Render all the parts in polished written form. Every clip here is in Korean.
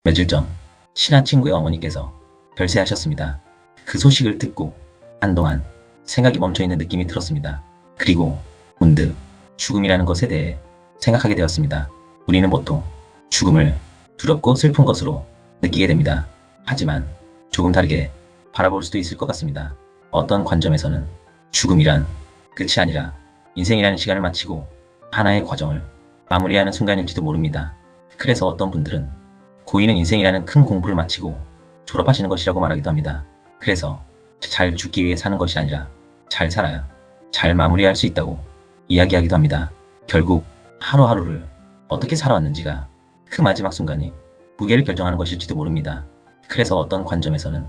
며칠 전 친한 친구의 어머니께서 별세하셨습니다. 그 소식을 듣고 한동안 생각이 멈춰있는 느낌이 들었습니다. 그리고 문득 죽음이라는 것에 대해 생각하게 되었습니다. 우리는 보통 죽음을 두렵고 슬픈 것으로 느끼게 됩니다. 하지만 조금 다르게 바라볼 수도 있을 것 같습니다. 어떤 관점에서는 죽음이란 끝이 아니라 인생이라는 시간을 마치고 하나의 과정을 마무리하는 순간일지도 모릅니다. 그래서 어떤 분들은 고인은 인생이라는 큰 공부를 마치고 졸업하시는 것이라고 말하기도 합니다. 그래서 잘 죽기 위해 사는 것이 아니라 잘 살아야 잘 마무리할 수 있다고 이야기하기도 합니다. 결국 하루하루를 어떻게 살아왔는지가 그 마지막 순간이 무게를 결정하는 것일지도 모릅니다. 그래서 어떤 관점에서는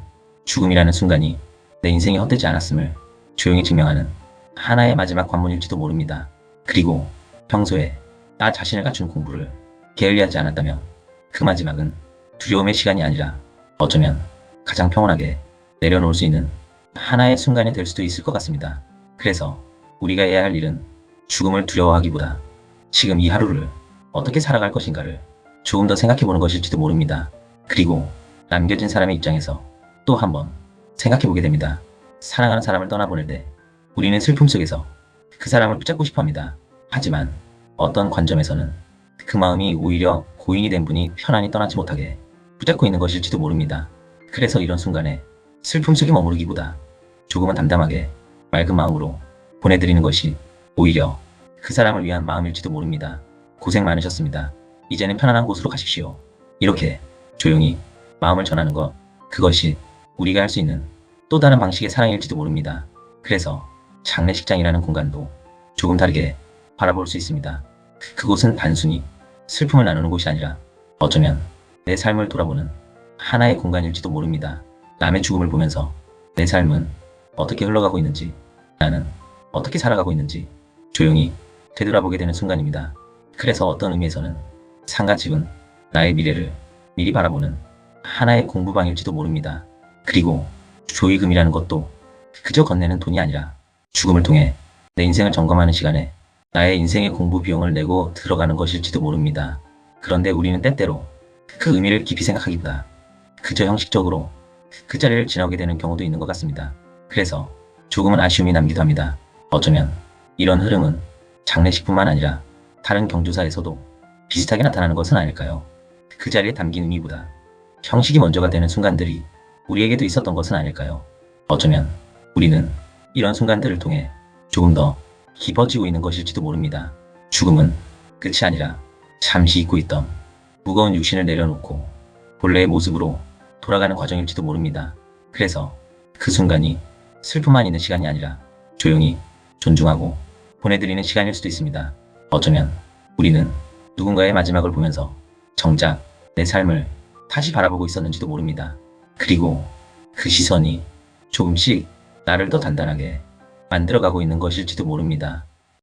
죽음이라는 순간이 내 인생이 헛되지 않았음을 조용히 증명하는 하나의 마지막 관문일지도 모릅니다. 그리고 평소에 나 자신을 갖춘 공부를 게을리하지 않았다면 그 마지막은 두려움의 시간이 아니라 어쩌면 가장 평온하게 내려놓을 수 있는 하나의 순간이 될 수도 있을 것 같습니다. 그래서 우리가 해야 할 일은 죽음을 두려워하기보다 지금 이 하루를 어떻게 살아갈 것인가를 조금 더 생각해 보는 것일지도 모릅니다. 그리고 남겨진 사람의 입장에서 또 한번 생각해 보게 됩니다. 사랑하는 사람을 떠나보낼 때 우리는 슬픔 속에서 그 사람을 붙잡고 싶어 합니다. 하지만 어떤 관점에서는 그 마음이 오히려 고인이 된 분이 편안히 떠나지 못하게 붙잡고 있는 것일지도 모릅니다. 그래서 이런 순간에 슬픔 속에 머무르기보다 조금은 담담하게 맑은 마음으로 보내드리는 것이 오히려 그 사람을 위한 마음일지도 모릅니다. 고생 많으셨습니다. 이제는 편안한 곳으로 가십시오. 이렇게 조용히 마음을 전하는 것, 그것이 우리가 할 수 있는 또 다른 방식의 사랑일지도 모릅니다. 그래서 장례식장이라는 공간도 조금 다르게 바라볼 수 있습니다. 그곳은 단순히 슬픔을 나누는 곳이 아니라 어쩌면 내 삶을 돌아보는 하나의 공간일지도 모릅니다. 남의 죽음을 보면서 내 삶은 어떻게 흘러가고 있는지, 나는 어떻게 살아가고 있는지 조용히 되돌아보게 되는 순간입니다. 그래서 어떤 의미에서는 상가집은 나의 미래를 미리 바라보는 하나의 공부방일지도 모릅니다. 그리고 조의금이라는 것도 그저 건네는 돈이 아니라 죽음을 통해 내 인생을 점검하는 시간에 나의 인생의 공부 비용을 내고 들어가는 것일지도 모릅니다. 그런데 우리는 때때로 그 의미를 깊이 생각하기보다 그저 형식적으로 그 자리를 지나오게 되는 경우도 있는 것 같습니다. 그래서 조금은 아쉬움이 남기도 합니다. 어쩌면 이런 흐름은 장례식뿐만 아니라 다른 경조사에서도 비슷하게 나타나는 것은 아닐까요? 그 자리에 담긴 의미보다 형식이 먼저가 되는 순간들이 우리에게도 있었던 것은 아닐까요? 어쩌면 우리는 이런 순간들을 통해 조금 더 깊어지고 있는 것일지도 모릅니다. 죽음은 끝이 아니라 잠시 잊고 있던 무거운 육신을 내려놓고 본래의 모습으로 돌아가는 과정일지도 모릅니다. 그래서 그 순간이 슬픔만 있는 시간이 아니라 조용히 존중하고 보내드리는 시간일 수도 있습니다. 어쩌면 우리는 누군가의 마지막을 보면서 정작 내 삶을 다시 바라보고 있었는지도 모릅니다. 그리고 그 시선이 조금씩 나를 더 단단하게 만들어가고 있는 것일지도 모릅니다.